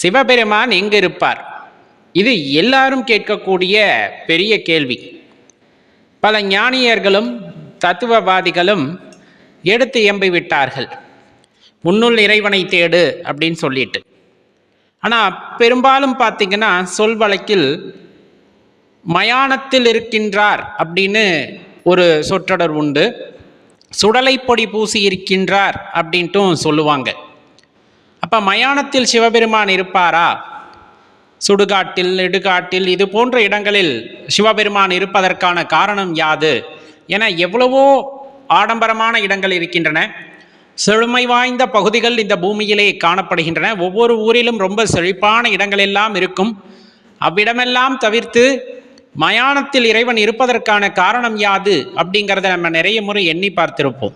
சிவபெருமான் எங்கு இருப்பார்? இது எல்லாரும் கேட்கக்கூடிய பெரிய கேள்வி. பல ஞானியர்களும் தத்துவவாதிகளும் எடுத்து எம்பி விட்டார்கள், உன்னுள் இறைவனை தேடு அப்படின்னு சொல்லிட்டு. ஆனால் பெரும்பாலும் பார்த்தீங்கன்னா சொல் வழக்கில் மயானத்தில் இருக்கின்றார் அப்படின்னு ஒரு சொற்றொடர் உண்டு, சுடலை பொடி பூசி இருக்கின்றார் அப்படின்ட்டும் சொல்லுவாங்க. அப்போ மயானத்தில் சிவபெருமான் இருப்பாரா? சுடுகாட்டில், இடுகாட்டில், இது போன்ற இடங்களில் சிவபெருமான் இருப்பதற்கான காரணம் யாது என எவ்வளவோ ஆடம்பரமான இடங்கள் இருக்கின்றன. செழுமை வாய்ந்த பகுதிகள் இந்த பூமியிலே காணப்படுகின்றன. ஒவ்வொரு ஊரிலும் ரொம்ப செழிப்பான இடங்கள் எல்லாம் இருக்கும். அவ்விடமெல்லாம் தவிர்த்து மயானத்தில் இறைவன் இருப்பதற்கான காரணம் யாது அப்படிங்கிறத நம்ம நிறைய முறை எண்ணி பார்த்திருப்போம்.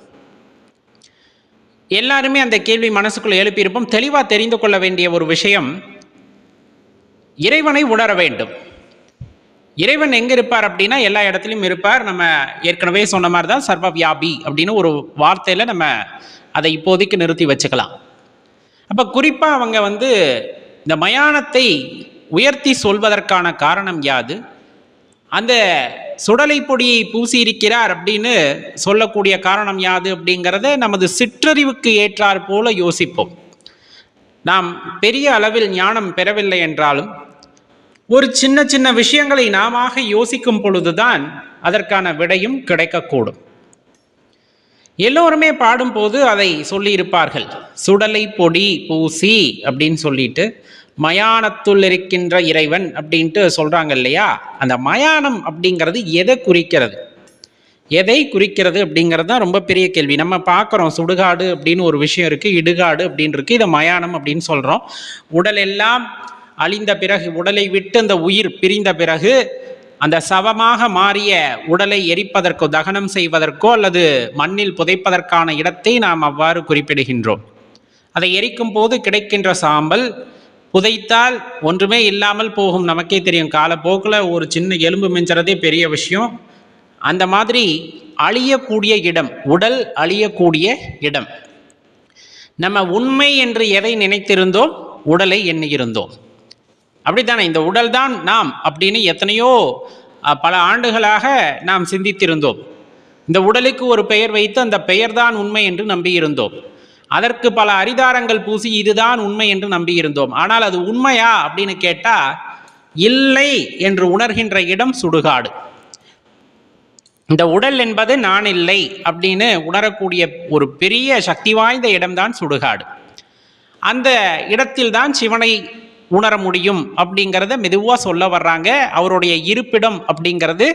எல்லாருமே அந்த கேள்வி மனசுக்குள்ள எழுப்பியிருப்போம். தெளிவாக தெரிந்து கொள்ள வேண்டிய ஒரு விஷயம், இறைவனை உணர வேண்டும். இறைவன் எங்கே இருப்பார் அப்படின்னா எல்லா இடத்துலையும் இருப்பார். நம்ம ஏற்கனவே சொன்ன மாதிரி தான் சர்வவியாபி அப்படின்னு ஒரு வார்த்தையில் நம்ம அதை இப்போதைக்கு நிறுத்தி வச்சுக்கலாம். அப்போ குறிப்பாக அவங்க இந்த மயானத்தை உயர்த்தி சொல்வதற்கான காரணம் யாது? அந்த சுடலை பொடியை பூசி இருக்கிறார் அப்படின்னு சொல்லக்கூடிய காரணம் யாது அப்படிங்கிறத நமது சிற்றறிவுக்கு ஏற்றார் போல யோசிப்போம். நாம் பெரிய அளவில் ஞானம் பெறவில்லை என்றாலும் ஒரு சின்ன சின்ன விஷயங்களை நாம யோசிக்கும் பொழுதுதான் அதற்கான விடையும் கிடைக்கக்கூடும். எல்லோருமே பாடும்போது அதை சொல்லியிருப்பார்கள், சுடலை பொடி பூசி அப்படின்னு சொல்லிட்டு மயானத்துள் இருக்கின்ற இறைவன் அப்படின்ட்டு சொல்றாங்க இல்லையா? அந்த மயானம் அப்படிங்கிறது எதை குறிக்கிறது, எதை குறிக்கிறது அப்படிங்கிறது தான் ரொம்ப பெரிய கேள்வி. நம்ம பார்க்குறோம், சுடுகாடு அப்படின்னு ஒரு விஷயம் இருக்குது, இடுகாடு அப்படின்னு இருக்குது, இதை மயானம் அப்படின்னு சொல்கிறோம். உடல் எல்லாம் அழிந்த பிறகு, உடலை விட்டு அந்த உயிர் பிரிந்த பிறகு அந்த சவமாக மாறிய உடலை எரிப்பதற்கோ தகனம் செய்வதற்கோ அல்லது மண்ணில் புதைப்பதற்கான இடத்தை நாம் அவ்வாறு குறிப்பிடுகின்றோம். அதை எரிக்கும் போது கிடைக்கின்ற சாம்பல் புதைத்தால் ஒன்றுமே இல்லாமல் போகும். நமக்கே தெரியும், காலப்போக்கில் ஒரு சின்ன எலும்பு மிஞ்சுறதே பெரிய விஷயம். அந்த மாதிரி அழியக்கூடிய இடம், உடல் அழியக்கூடிய இடம். நம்ம உண்மை என்று எதை நினைத்திருந்தோம்? உடலை எண்ணியிருந்தோம். அப்படித்தானே? இந்த உடல் தான் நாம் அப்படின்னு எத்தனையோ பல ஆண்டுகளாக நாம் சிந்தித்திருந்தோம். இந்த உடலுக்கு ஒரு பெயர் வைத்து அந்த பெயர்தான் உண்மை என்று நம்பியிருந்தோம். அதற்கு பல அரிதாரங்கள் பூசி இதுதான் உண்மை என்று நம்பியிருந்தோம். ஆனால் அது உண்மையா அப்படின்னு கேட்டால் இல்லை என்று உணர்கின்ற இடம் சுடுகாடு. இந்த உடல் என்பது நான் இல்லை அப்படின்னு உணரக்கூடிய ஒரு பெரிய சக்தி வாய்ந்த இடம்தான் சுடுகாடு. அந்த இடத்தில் தான் சிவனை உணர முடியும் அப்படிங்கிறத மெதுவாக சொல்ல வர்றாங்க. அவருடைய இருப்பிடம் அப்படிங்கிறது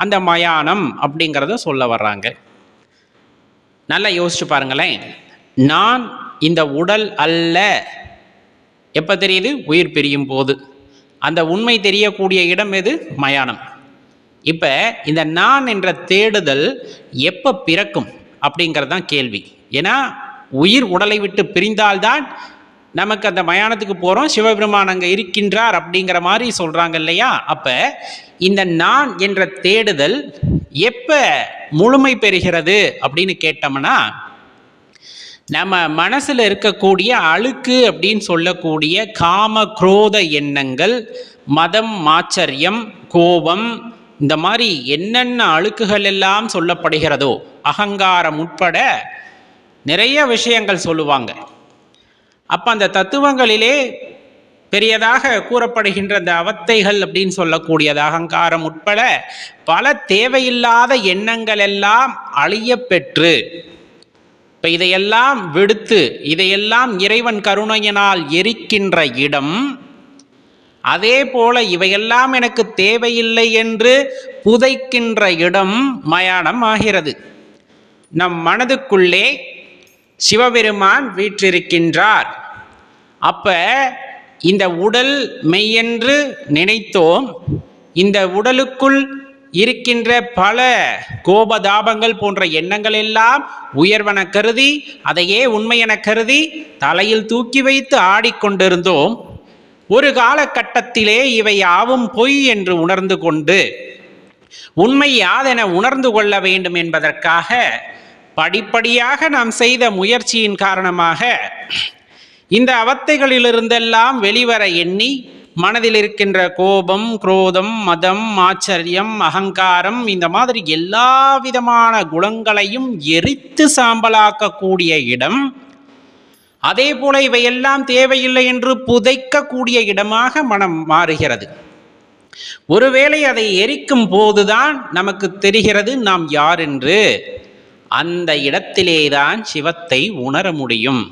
அந்த மயானம் அப்படிங்கிறத சொல்ல வர்றாங்க. நல்லா யோசிச்சு பாருங்களேன். நான் இந்த உடல் அல்ல எப்போ தெரியுது? உயிர் பிரியும் போது. அந்த உண்மை தெரியக்கூடிய இடம் எது? மயானம். இப்போ இந்த நான் என்ற தேடுதல் எப்போ பிறக்கும் அப்படிங்கிறது தான் கேள்வி. ஏன்னா உயிர் உடலை விட்டு பிரிந்தால்தான் நமக்கு அந்த மயானத்துக்கு போகிறோம், சிவபெருமான் அங்கே இருக்கின்றார் அப்படிங்கிற மாதிரி சொல்கிறாங்க இல்லையா? அப்போ இந்த நான் என்ற தேடுதல் எப்போ முழுமை பெறுகிறது அப்படின்னு கேட்டோம்னா, நம்ம மனசில் இருக்கக்கூடிய அழுக்கு அப்படின்னு சொல்லக்கூடிய காம குரோத எண்ணங்கள், மதம், மாச்சரியம், கோபம், இந்த மாதிரி என்னென்ன அழுக்குகள் எல்லாம் சொல்லப்படுகிறதோ, அகங்காரம் உட்பட நிறைய விஷயங்கள் சொல்லுவாங்க. அப்போ அந்த தத்துவங்களிலே பெரியதாக கூறப்படுகின்ற அந்த அவத்தைகள் அப்படின்னு சொல்லக்கூடியது, அகங்காரம் உட்பட பல தேவையில்லாத எண்ணங்கள் எல்லாம் அழிய பெற்று, இப்போ இதையெல்லாம் விடுத்து இதையெல்லாம் இறைவன் கருணையினால் எரிக்கின்ற இடம். அதே போல இவையெல்லாம் எனக்கு தேவையில்லை என்று புதைக்கின்ற இடம் மயானம் ஆகிறது. நம் மனதுக்குள்ளே சிவபெருமான் வீற்றிருக்கின்றார். அப்ப இந்த உடல் மெய்யென்று நினைத்தோம். இந்த உடலுக்குள் இருக்கின்ற பல கோபதாபங்கள் போன்ற எண்ணங்கள் எல்லாம் உயர்வென கருதி, அதையே உண்மை என கருதி தலையில் தூக்கி வைத்து ஆடிக்கொண்டிருந்தோம். ஒரு காலகட்டத்திலே இவை யாவும் பொய் என்று உணர்ந்து கொண்டு உண்மை யாதென உணர்ந்து கொள்ள வேண்டும் என்பதற்காக படிப்படியாக நாம் செய்த முயற்சியின் காரணமாக இந்த அவத்தைகளிலிருந்தெல்லாம் வெளிவர எண்ணி மனதில் இருக்கின்ற கோபம், குரோதம், மதம், ஆச்சரியம், அகங்காரம், இந்த மாதிரி எல்லா விதமான குணங்களையும் எரித்து சாம்பலாக்கக்கூடிய இடம். அதே போல இவையெல்லாம் தேவையில்லை என்று புதைக்கக்கூடிய இடமாக மனம் மாறுகிறது. ஒருவேளை அதை எரிக்கும் போதுதான் நமக்கு தெரிகிறது நாம் யார் என்று. அந்த இடத்திலேதான் சிவத்தை உணர முடியும்.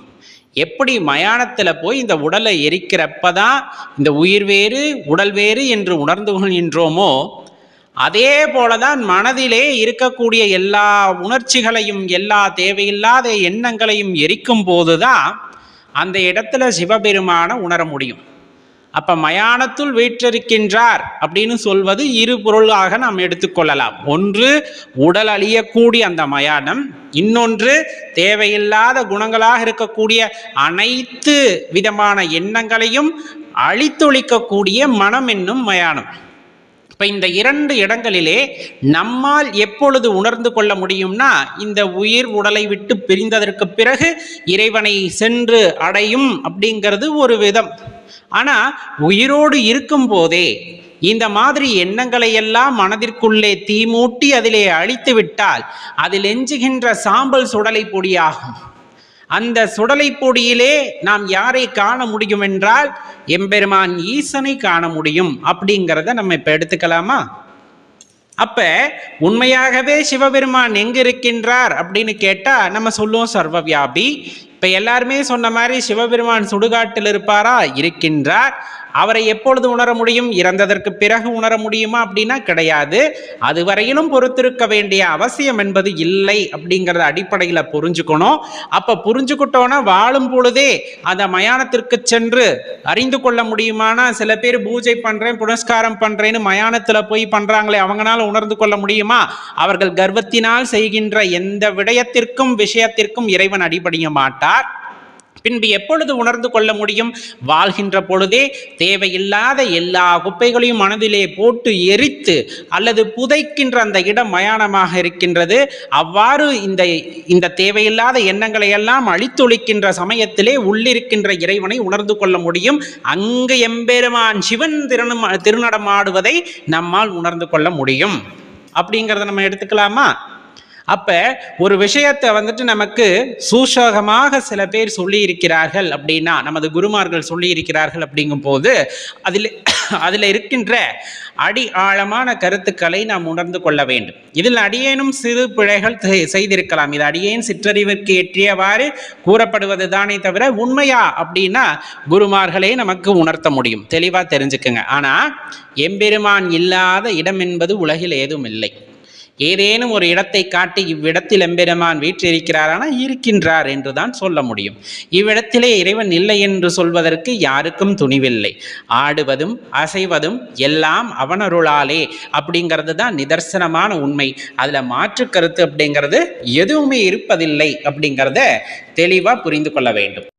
எப்படி மயானத்தில் போய் இந்த உடலை எரிக்கிறப்பதான் இந்த உயிர் வேறு உடல் வேறு என்று உணர்ந்து கொள்கின்றோமோ, அதே போலதான் மனதிலே இருக்கக்கூடிய எல்லா உணர்ச்சிகளையும் எல்லா தேவையில்லாத எண்ணங்களையும் எரிக்கும் போதுதான் அந்த இடத்துல சிவபெருமான உணர முடியும். அப்ப மயானத்துள் வீற்றிருக்கின்றார் அப்படின்னு சொல்வது இரு பொருளாக நாம் எடுத்துக்கொள்ளலாம். ஒன்று உடல் அழியக்கூடிய அந்த மயானம், இன்னொன்று தேவையில்லாத குணங்களாக இருக்கக்கூடிய அனைத்து விதமான எண்ணங்களையும் அழித்தொழிக்கக்கூடிய மனம் என்னும் மயானம். இப்ப இந்த இரண்டு இடங்களிலே நம்மால் எப்பொழுது உணர்ந்து கொள்ள முடியும்னா, இந்த உயிர் உடலை விட்டு பிரிந்ததற்கு பிறகு இறைவனை சென்று அடையும் அப்படிங்கிறது ஒரு விதம். ஆனா உயிரோடு இருக்கும் போதே இந்த மாதிரி எண்ணங்களை எல்லாம் மனதிற்குள்ளே தீமூட்டி அதிலே அழித்து விட்டால் அதில் எஞ்சுகின்ற சாம்பல் சுடலை பொடியாகும். அந்த சுடலை பொடியிலே நாம் யாரை காண முடியும் என்றால் எம்பெருமான் ஈசனை காண முடியும். அப்படிங்கிறத நம்ம இப்ப எடுத்துக்கலாமா? அப்ப உண்மையாகவே சிவபெருமான் எங்க இருக்கின்றார் அப்படின்னு கேட்டா நம்ம சொல்லுவோம் சர்வவியாபி. இப்ப எல்லாருமே சொன்ன மாதிரி சிவபெருமான் சுடுகாட்டில் இருப்பாரா? இருக்கின்றார். அவரை எப்பொழுது உணர முடியும்? இறந்ததற்கு பிறகு உணர முடியுமா அப்படின்னா கிடையாது. அதுவரையிலும் பொறுத்திருக்க வேண்டிய அவசியம் என்பது இல்லை அப்படிங்கிறத அடிப்படையில் புரிஞ்சுக்கணும். அப்ப புரிஞ்சுக்கிட்டோன்னா வாழும் பொழுதே அந்த மயானத்திற்கு சென்று அறிந்து கொள்ள முடியுமானா, சில பேர் பூஜை பண்றேன் புனஸ்காரம் பண்றேன்னு மயானத்துல போய் பண்றாங்களே, அவங்களால உணர்ந்து கொள்ள முடியுமா? அவர்கள் கர்வத்தினால் செய்கின்ற எந்த விடயத்திற்கும் விஷயத்திற்கும் இறைவன் அடிபடிய மாட்டார். பின்பு எப்பொழுது உணர்ந்து கொள்ள முடியும்? வாழ்கின்ற பொழுதே தேவையில்லாத எல்லா குப்பைகளையும் மனதிலே போட்டு எரித்து அல்லது புதைக்கின்ற அந்த இடம் மயானமாக இருக்கின்றது. அவ்வாறு இந்த தேவையில்லாத எண்ணங்களை எல்லாம் அழித்தொழிக்கின்ற சமயத்திலே உள்ளிருக்கின்ற இறைவனை உணர்ந்து கொள்ள முடியும். அங்கு எம்பெருமான் சிவன் திருநடமாடுவதை நம்மால் உணர்ந்து கொள்ள முடியும். அப்படிங்கிறத நம்ம எடுத்துக்கலாமா? அப்ப ஒரு விஷயத்தை நமக்கு சூசகமாக சில பேர் சொல்லி இருக்கிறார்கள் அப்படின்னா, நமது குருமார்கள் சொல்லி இருக்கிறார்கள் அப்படிங்கும் போது அதில் இருக்கின்ற அடி ஆழமான கருத்துக்களை நாம் உணர்ந்து கொள்ள வேண்டும். இதில் அடியேனும் சிறு பிழைகள் செய்திருக்கலாம். இது அடியேன் சிற்றறிவிற்கு ஏற்றியவாறு கூறப்படுவது தானே தவிர உண்மையா அப்படின்னா குருமார்களே நமக்கு உணர்த்த முடியும். தெளிவா தெரிஞ்சுக்குங்க. ஆனா எம்பெருமான் இல்லாத இடம் என்பது உலகில் ஏதும் இல்லை. ஏதேனும் ஒரு இடத்தை காட்டி இவ்விடத்தில் எம்பெருமான் வீற்றிருக்கிறாரானா இருக்கின்றார் என்றுதான் சொல்ல முடியும். இவ்விடத்திலே இறைவன் இல்லை என்று சொல்வதற்கு யாருக்கும் துணிவில்லை. ஆடுவதும் அசைவதும் எல்லாம் அவனருளாலே அப்படிங்கிறது தான் நிதர்சனமான உண்மை. அதுல மாற்று கருத்து அப்படிங்கிறது எதுவுமே இருப்பதில்லை அப்படிங்கிறத தெளிவா புரிந்து கொள்ள வேண்டும்.